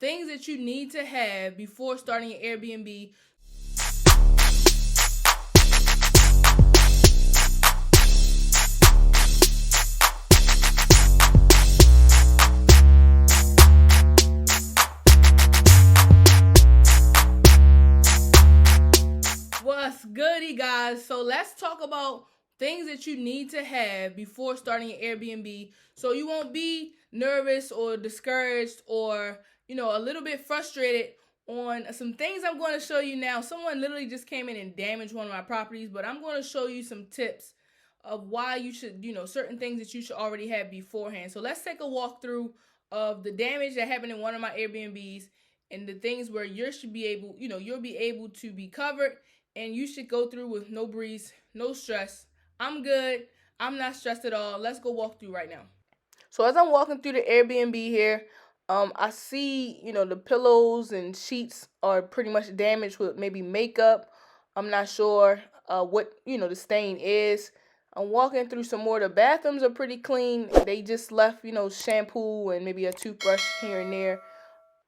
things that you need to have before starting an Airbnb. What's goody, guys? So let's talk about things that you need to have before starting an Airbnb so you won't be nervous or discouraged or, a little bit frustrated on some things I'm going to show you now. Someone literally just came in and damaged one of my properties, but I'm going to show you some tips of why you should, certain things that you should already have beforehand. So let's take a walkthrough of the damage that happened in one of my Airbnbs and the things where you'll be able to be covered, and you should go through with no breeze, no stress. I'm good. I'm not stressed at all. Let's go walk through right now. So as I'm walking through the Airbnb here, I see, the pillows and sheets are pretty much damaged with maybe makeup. I'm not sure what, the stain is. I'm walking through some more. The bathrooms are pretty clean. They just left, shampoo and maybe a toothbrush here and there.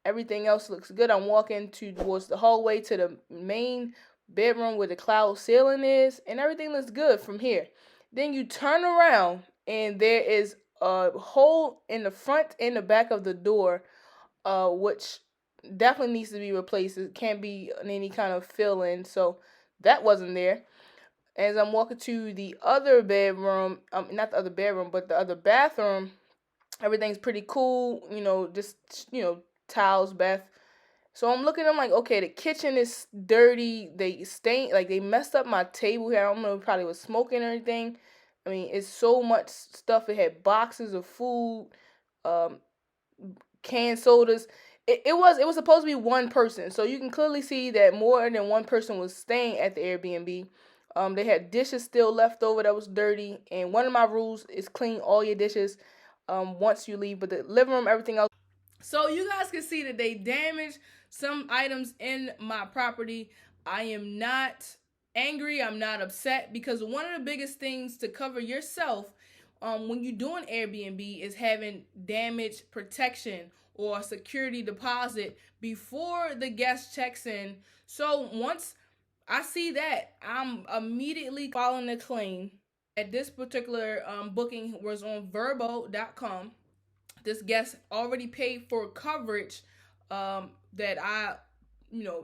Everything else looks good. I'm walking towards the hallway to the main bedroom where the cloud ceiling is, and everything looks good from here. Then you turn around, and there is a hole in the front and the back of the door, which definitely needs to be replaced. It can't be any kind of fill-in, so that wasn't there. As I'm walking to the other bedroom, not the other bedroom, but the other bathroom, everything's pretty cool. Towels, bath. So I'm like, okay, the kitchen is dirty. They messed up my table here. I don't know if it probably was smoking or anything. I mean, it's so much stuff. It had boxes of food, canned sodas. It was supposed to be one person. So you can clearly see that more than one person was staying at the Airbnb. They had dishes still left over that was dirty. And one of my rules is clean all your dishes once you leave. But the living room, everything else. So you guys can see that they damaged some items in my property. I am not angry. I'm not upset, because one of the biggest things to cover yourself when you're doing Airbnb is having damage protection or security deposit before the guest checks in. So once I see that, I'm immediately filing a claim. At this particular booking was on Verbo.com. This guest already paid for coverage that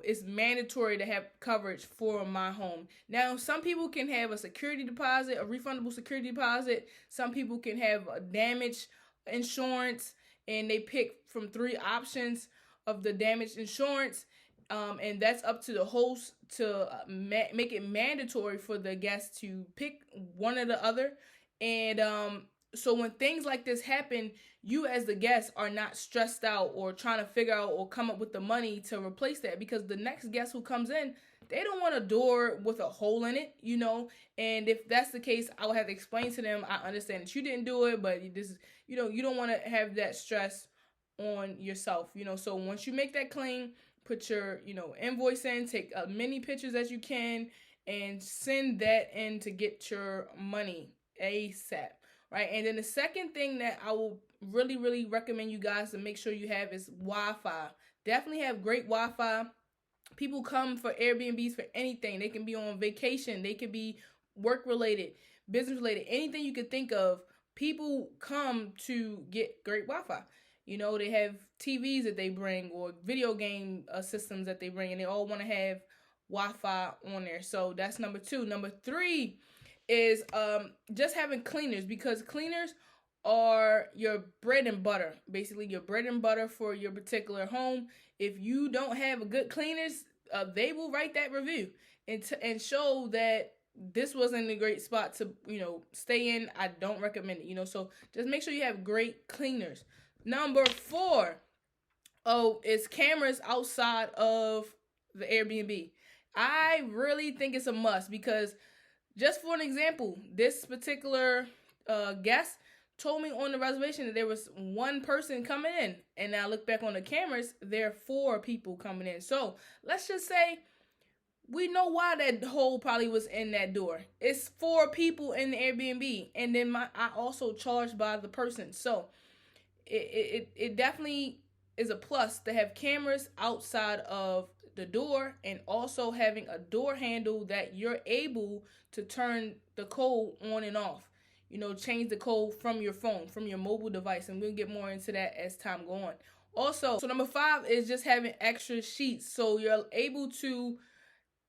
it's mandatory to have coverage for my home. Now, some people can have a security deposit, a refundable security deposit. Some people can have a damage insurance, and they pick from 3 options of the damage insurance. And that's up to the host to make it mandatory for the guest to pick one or the other. And so when things like this happen, you as the guest are not stressed out or trying to figure out or come up with the money to replace that, because the next guest who comes in, they don't want a door with a hole in it, and if that's the case, I will have to explain to them, I understand that you didn't do it, but this, you don't want to have that stress on yourself, so once you make that claim, put your, invoice in, take as many pictures as you can, and send that in to get your money ASAP. Right, and then the second thing that I will really, really recommend you guys to make sure you have is Wi-Fi. Definitely have great Wi-Fi. People come for Airbnbs for anything. They can be on vacation. They can be work-related, business-related, anything you could think of. People come to get great Wi-Fi. They have TVs that they bring or video game systems that they bring, and they all want to have Wi-Fi on there. So that's number 2. Number 3 is just having cleaners, because cleaners are your bread and butter, basically your bread and butter for your particular home. If you don't have good cleaners, they will write that review and show that this wasn't a great spot to stay in. I don't recommend it. So just make sure you have great cleaners. Number 4 is cameras outside of the Airbnb. I really think it's a must, because just for an example, this particular guest told me on the reservation that there was one person coming in, and now I look back on the cameras, there are 4 people coming in. So let's just say we know why that hole probably was in that door. It's 4 people in the Airbnb, and then I also charged by the person. So it definitely is a plus to have cameras outside of the door, and also having a door handle that you're able to turn the code on and off. You know, change the code from your phone, from your mobile device, and we'll get more into that as time go on. Also, so number 5 is just having extra sheets, so you're able to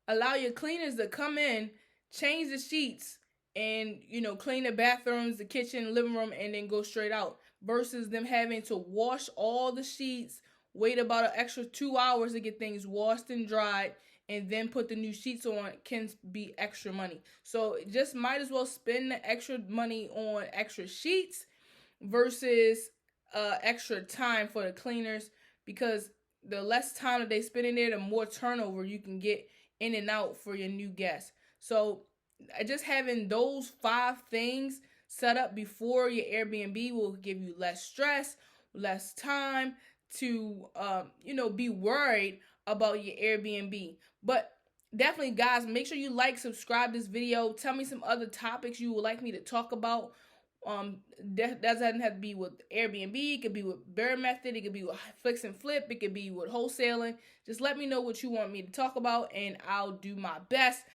allow your cleaners to come in, change the sheets, and clean the bathrooms, the kitchen, living room, and then go straight out. Versus them having to wash all the sheets, wait about an extra 2 hours to get things washed and dried, and then put the new sheets on can be extra money. So just might as well spend the extra money on extra sheets versus extra time for the cleaners, because the less time that they spend in there, the more turnover you can get in and out for your new guests. So just having those 5 things set up before your Airbnb will give you less stress, less time to be worried about your Airbnb. But definitely, guys, make sure you like, subscribe this video. Tell me some other topics you would like me to talk about. That doesn't have to be with Airbnb. It could be with Bear Method. It could be with Fix and Flip. It could be with wholesaling. Just let me know what you want me to talk about, and I'll do my best